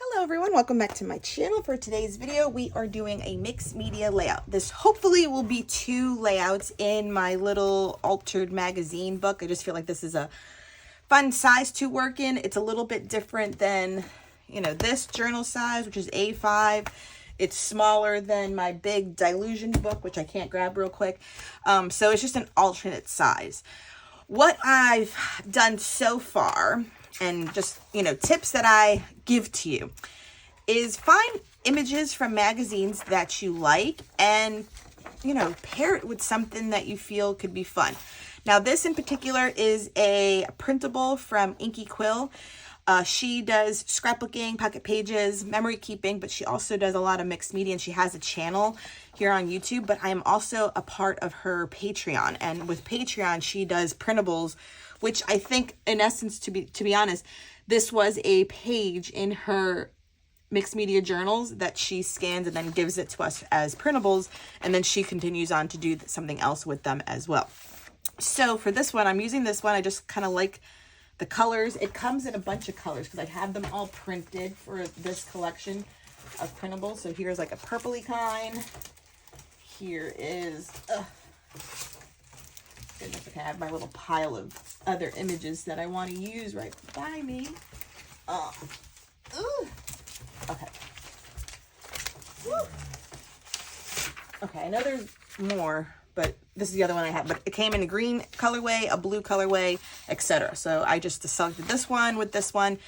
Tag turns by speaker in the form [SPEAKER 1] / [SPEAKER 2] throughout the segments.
[SPEAKER 1] Hello everyone, welcome back to my channel. For today's video, we are doing a mixed media layout. This hopefully will be 2 layouts in my little altered magazine book. I just feel like this is a fun size to work in. It's a little bit different than, this journal size, which is A5. It's smaller than my big Dilution book, which I can't grab real quick. So it's just an alternate size. What I've done so far, and just, tips that I give to you, is find images from magazines that you like and, pair it with something that you feel could be fun. Now, this in particular is a printable from Inky Quill. She does scrapbooking, pocket pages, memory keeping, but she also does a lot of mixed media, and she has a channel here on YouTube, but I am also a part of her Patreon. And with Patreon, she does printables, which I think, in essence, to be honest, this was a page in her mixed media journals that she scans and then gives it to us as printables, and then she continues on to do something else with them as well. So for this one, I'm using this one. I just kind of like the colors. It comes in a bunch of colors because I have them all printed for this collection of printables. So here's like a purpley kind. Here is, goodness, okay, I have my little pile of other images that I want to use right by me. Okay. Woo. Okay, I know there's more, but this is the other one I have. But it came in a green colorway, a blue colorway, etc. So I just selected this one with this one.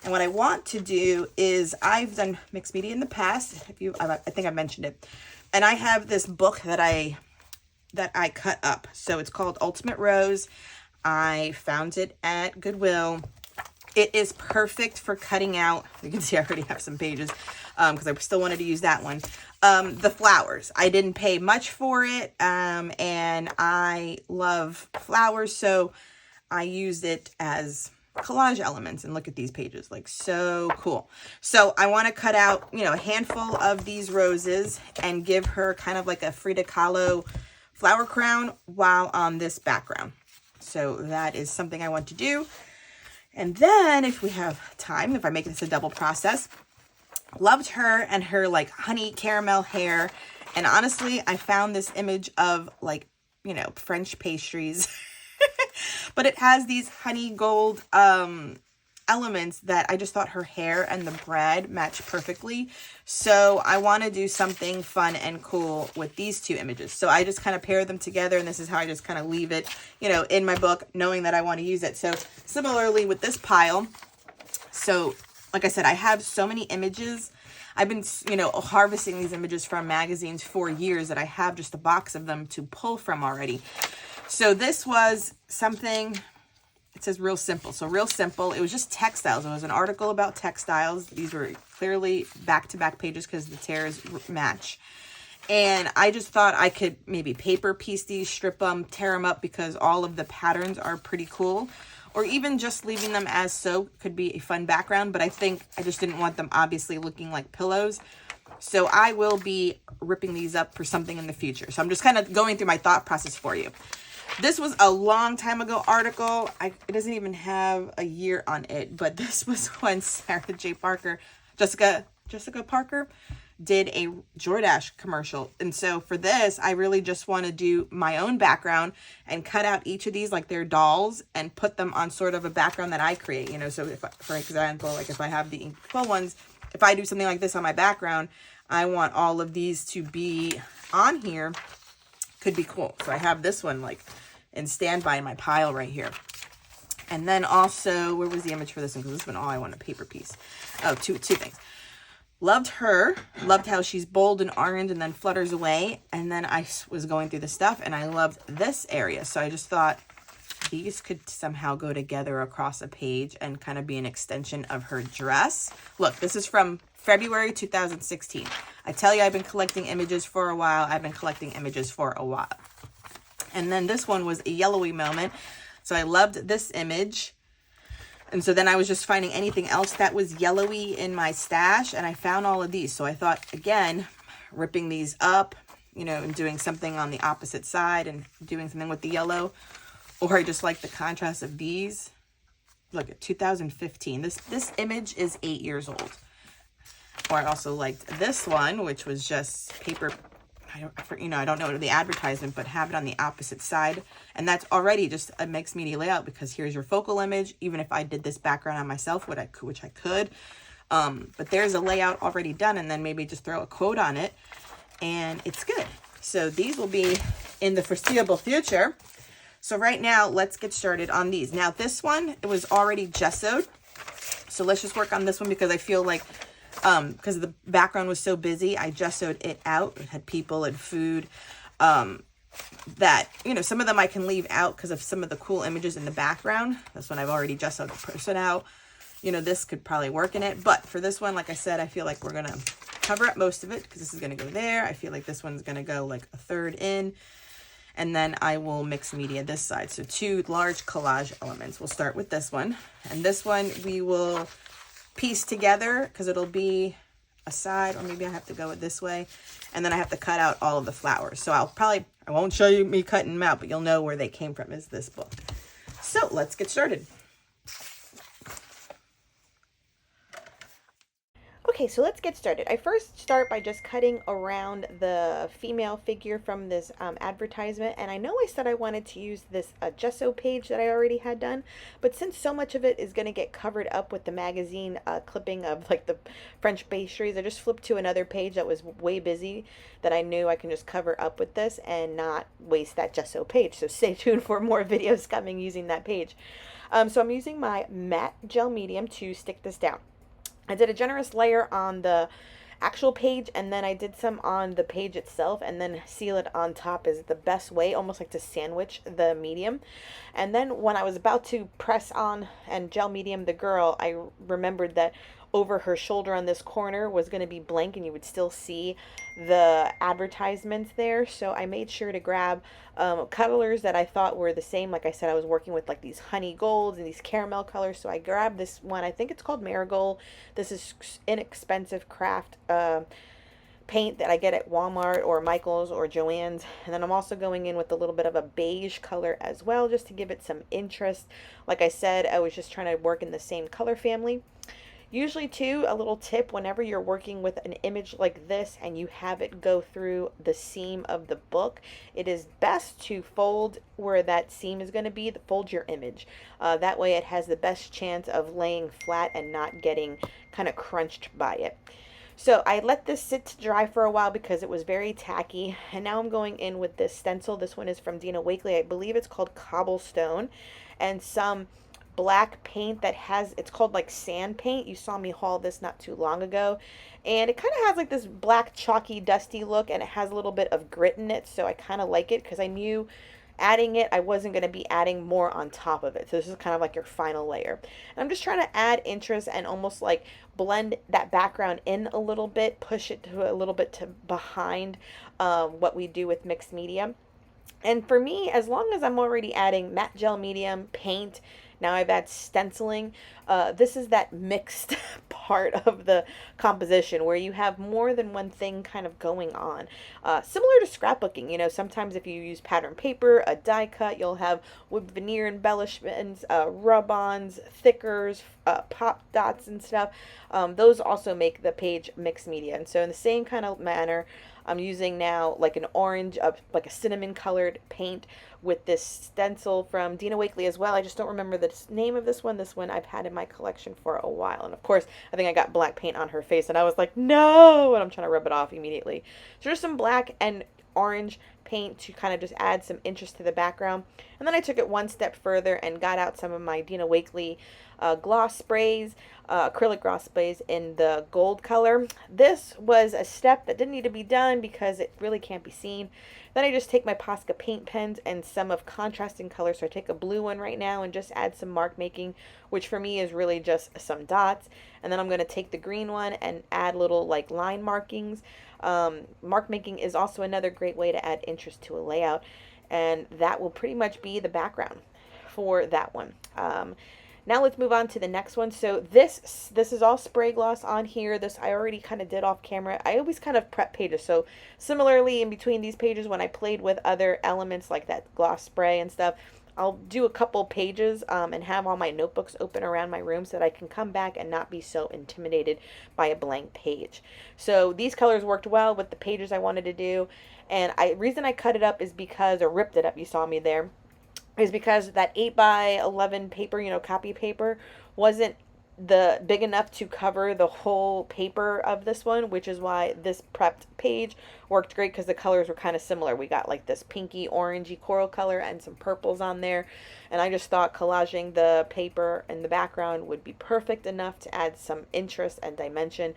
[SPEAKER 1] And what I want to do is, I've done mixed media in the past. I think I mentioned it. And I have this book that I cut up. So it's called Ultimate Rose. I found it at Goodwill. It is perfect for cutting out. You can see I already have some pages because I still wanted to use that one. The flowers. I didn't pay much for it, and I love flowers, so I used it as collage elements. And look at these pages, like so cool. So I want to cut out, a handful of these roses and give her kind of like a Frida Kahlo flower crown while on this background. So that is something I want to do. And then if we have time, if I make this a double process, loved her and her like honey caramel hair. And honestly, I found this image of like, French pastries, but it has these honey gold elements that I just thought her hair and the bread matched perfectly. So I want to do something fun and cool with these 2 images. So I just kind of pair them together, and this is how I just kind of leave it, in my book, knowing that I want to use it. So similarly with this pile, so like I said, I have so many images. I've been, harvesting these images from magazines for years that I have just a box of them to pull from already. So this was something, it says real simple. So real simple. It was just textiles. It was an article about textiles. These were clearly back-to-back pages because the tears match. And I just thought I could maybe paper piece these, strip them, tear them up, because all of the patterns are pretty cool. Or even just leaving them as so could be a fun background. But I think I just didn't want them obviously looking like pillows. So I will be ripping these up for something in the future. So I'm just kind of going through my thought process for you. This was a long time ago article. It doesn't even have a year on it, but this was when Jessica Parker did a Jordache commercial. And so for this, I really just want to do my own background and cut out each of these like they're dolls and put them on sort of a background that I create, So if, for example, like if I have the Inky Quill ones, if I do something like this on my background, I want all of these to be on here. Could be cool. So I have this one like in standby in my pile right here. And then also, where was the image for this one? Because this one, all I want a paper piece. Oh, two things. Loved her. Loved how she's bold and orange and then flutters away. And then I was going through the stuff and I loved this area. So I just thought these could somehow go together across a page and kind of be an extension of her dress. Look, this is from February 2016. I tell you, I've been collecting images for a while. And then this one was a yellowy moment. So I loved this image. And so then I was just finding anything else that was yellowy in my stash. And I found all of these. So I thought, again, ripping these up, and doing something on the opposite side and doing something with the yellow. Or I just like the contrast of these. Look at 2015. This image is 8 years old. Or I also liked this one, which was just paper, I don't know the advertisement, but have it on the opposite side. And that's already just a mixed media layout, because here's your focal image, even if I did this background on myself, which I could. But there's a layout already done, and then maybe just throw a quote on it, and it's good. So these will be in the foreseeable future. So right now, let's get started on these. Now this one, it was already gessoed. So let's just work on this one, because I feel like, because the background was so busy, I gessoed it out. It had people and food, that, some of them I can leave out because of some of the cool images in the background. This one I've already gessoed the person out. This could probably work in it. But for this one, like I said, I feel like we're going to cover up most of it, because this is going to go there. I feel like this one's going to go like a third in. And then I will mix media this side. So 2 large collage elements. We'll start with this one. And this one we will piece together, because it'll be a side, or maybe I have to go it this way. And then I have to cut out all of the flowers. So I won't show you me cutting them out, but you'll know where they came from, is this book. So let's get started.
[SPEAKER 2] Okay, so let's get started. I first start by just cutting around the female figure from this advertisement. And I know I said I wanted to use this gesso page that I already had done, but since so much of it is going to get covered up with the magazine clipping of like the French pastries, I just flipped to another page that was way busy that I knew I can just cover up with this and not waste that gesso page. So stay tuned for more videos coming using that page. So I'm using my matte gel medium to stick this down. I did a generous layer on the actual page, and then I did some on the page itself, and then seal it on top is the best way, almost like to sandwich the medium. And then when I was about to press on and gel medium the girl, I remembered that over her shoulder on this corner was going to be blank, and you would still see the advertisements there. So I made sure to grab colors that I thought were the same. Like I said, I was working with like these honey golds and these caramel colors. So I grabbed this one. I think it's called Marigold. This is inexpensive craft paint that I get at Walmart or Michael's or Joann's. And then I'm also going in with a little bit of a beige color as well, just to give it some interest. Like I said, I was just trying to work in the same color family. Usually too, a little tip, whenever you're working with an image like this and you have it go through the seam of the book, it is best to fold where that seam is going to be, fold your image. That way it has the best chance of laying flat and not getting kind of crunched by it. So I let this sit to dry for a while because it was very tacky. And now I'm going in with this stencil. This one is from Dina Wakley. I believe it's called Cobblestone. And some black paint that it's called like sand paint. You saw me haul this not too long ago, and it kind of has like this black chalky dusty look, and it has a little bit of grit in it, so I kind of like it because I knew adding it I wasn't going to be adding more on top of it. So this is kind of like your final layer, and I'm just trying to add interest and almost like blend that background in a little bit, push it to a little bit to behind what we do with mixed media. And for me, as long as I'm already adding matte gel medium, paint, now I've added stenciling. This is that mixed part of the composition where you have more than one thing kind of going on. Similar to scrapbooking, sometimes if you use pattern paper, a die cut, you'll have wood veneer embellishments, rub-ons, thickers, pop dots and stuff. Those also make the page mixed media. And so in the same kind of manner, I'm using now like an orange, like a cinnamon colored paint with this stencil from Dina Wakley as well. I just don't remember the name of this one. This one I've had in my collection for a while. And of course, I think I got black paint on her face and I was like, no, and I'm trying to rub it off immediately. So just some black and orange paint to kind of just add some interest to the background. And then I took it one step further and got out some of my Dina Wakley gloss sprays, acrylic gloss sprays in the gold color. This was a step that didn't need to be done because it really can't be seen. Then I just take my Posca paint pens and some of contrasting colors. So I take a blue one right now and just add some mark making, which for me is really just some dots. And then I'm going to take the green one and add little like line markings. Mark making is also another great way to add interest to a layout. And that will pretty much be the background for that one. Now let's move on to the next one. So this is all spray gloss on here. This I already kind of did off camera. I always kind of prep pages. So similarly in between these pages when I played with other elements like that gloss spray and stuff, I'll do a couple pages and have all my notebooks open around my room so that I can come back and not be so intimidated by a blank page. So these colors worked well with the pages I wanted to do. And reason I cut it up is because, or ripped it up, you saw me there, is because that 8 by 11 paper, copy paper, wasn't the big enough to cover the whole paper of this one, which is why this prepped page worked great, because the colors were kind of similar. We got like this pinky orangey coral color and some purples on there, and I just thought collaging the paper in the background would be perfect enough to add some interest and dimension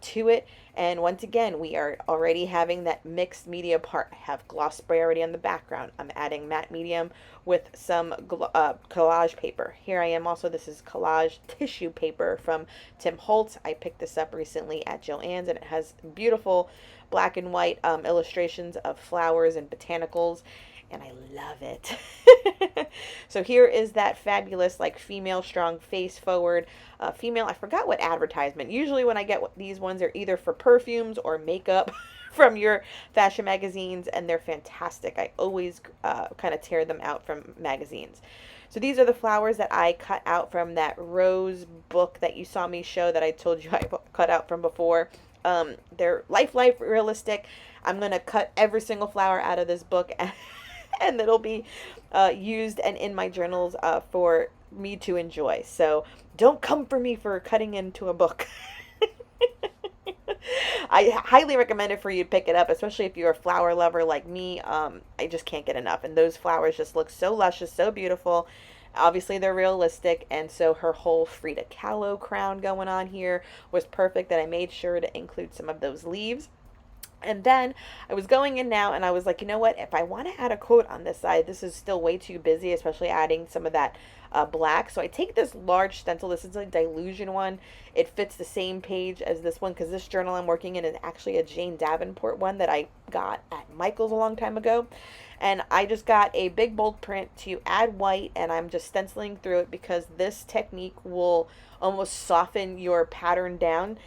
[SPEAKER 2] to it. And once again, we are already having that mixed media part. I have gloss spray already on the background. I'm adding matte medium with some collage paper. Here I am also, this is collage tissue paper from Tim Holtz. I picked this up recently at Joann's, and it has beautiful black and white illustrations of flowers and botanicals, and I love it. So here is that fabulous, like, female strong face forward female. I forgot what advertisement. Usually when I get these ones, they're either for perfumes or makeup from your fashion magazines, and they're fantastic. I always kind of tear them out from magazines. So these are the flowers that I cut out from that rose book that you saw me show, that I told you I cut out from before. They're life realistic. I'm going to cut every single flower out of this book, and it'll be used and in my journals for me to enjoy. So don't come for me for cutting into a book. I highly recommend it for you to pick it up, especially if you're a flower lover like me. I just can't get enough. And those flowers just look so luscious, so beautiful. Obviously, they're realistic, and so her whole Frida Kahlo crown going on here was perfect, that I made sure to include some of those leaves. And then I was going in now, and I was like, you know what, if I want to add a quote on this side, this is still way too busy, especially adding some of that black. So I take this large stencil. This is a Dilution one. It fits the same page as this one, because this journal I'm working in is actually a Jane Davenport one that I got at Michael's a long time ago. And I just got a big bold print to add white, and I'm just stenciling through it, because this technique will almost soften your pattern down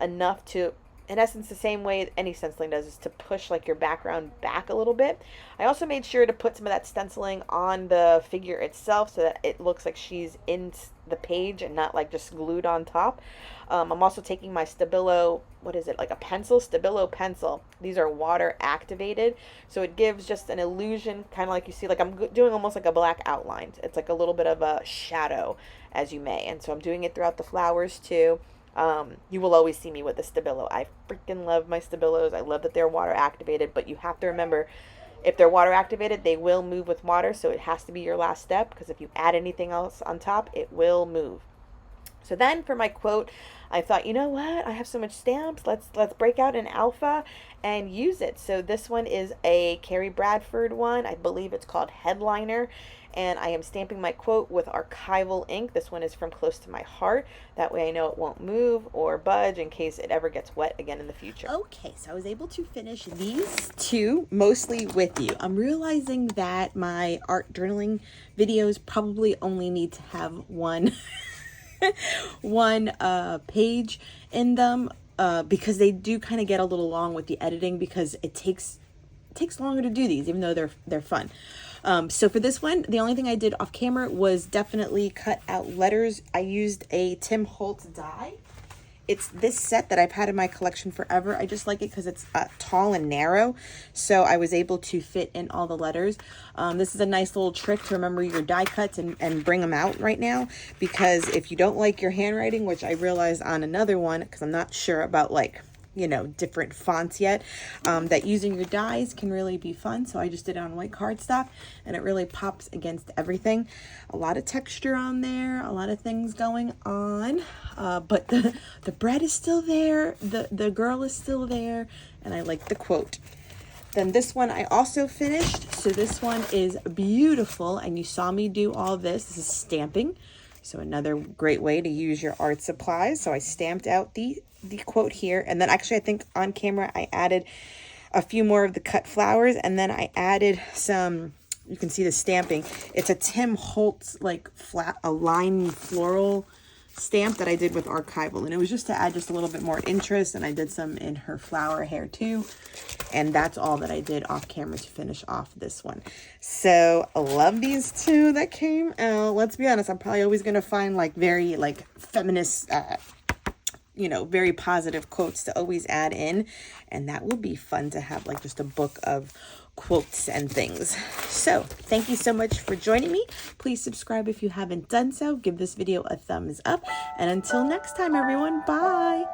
[SPEAKER 2] enough to, in essence, the same way any stenciling does, is to push like your background back a little bit. I also made sure to put some of that stenciling on the figure itself so that it looks like she's in the page and not like just glued on top. I'm also taking my Stabilo, what is it, like a pencil, Stabilo pencil. These are water activated, so it gives just an illusion, kind of like you see, like I'm doing almost like a black outline. It's like a little bit of a shadow, as you may. And so I'm doing it throughout the flowers too. You will always see me with the Stabilo. I freaking love my Stabilos. I love that they're water activated, but you have to remember, if they're water activated, they will move with water, so it has to be your last step, because if you add anything else on top, it will move. So then for my quote, I thought, you know what, I have so much stamps, let's break out an alpha and use it. So this one is a Carrie Bradford one. I believe it's called Headliner. And I am stamping my quote with archival ink. This one is from Close to My Heart. That way I know it won't move or budge in case it ever gets wet again in the future.
[SPEAKER 1] Okay, so I was able to finish these two mostly with you. I'm realizing that my art journaling videos probably only need to have one page in them, because they do kind of get a little long with the editing, because it takes longer to do these, even though they're fun. So for this one, the only thing I did off camera was definitely cut out letters. I used a Tim Holtz die. It's this set that I've had in my collection forever. I just like it because it's tall and narrow, so I was able to fit in all the letters. This is a nice little trick to remember your die cuts and bring them out right now, because if you don't like your handwriting, which I realized on another one, because I'm not sure about like, different fonts yet, that using your dies can really be fun. So I just did it on white cardstock, and it really pops against everything. A lot of texture on there, a lot of things going on, but the bread is still there, the girl is still there, and I like the quote. Then this one I also finished. So this one is beautiful, and you saw me do all this. This is stamping. So another great way to use your art supplies. So I stamped out the quote here, and then actually I think on camera I added a few more of the cut flowers, and then I added some, you can see the stamping. It's a Tim Holtz like a line floral stamp that I did with archival, and it was just to add just a little bit more interest, and I did some in her flower hair too. And that's all that I did off camera to finish off this one. So I love these two that came out. Let's be honest, I'm probably always going to find like very like feminist, you know, very positive quotes to always add in. And that will be fun to have like just a book of quotes and things. So thank you so much for joining me. Please subscribe if you haven't done so. Give this video a thumbs up. And until next time, everyone, bye.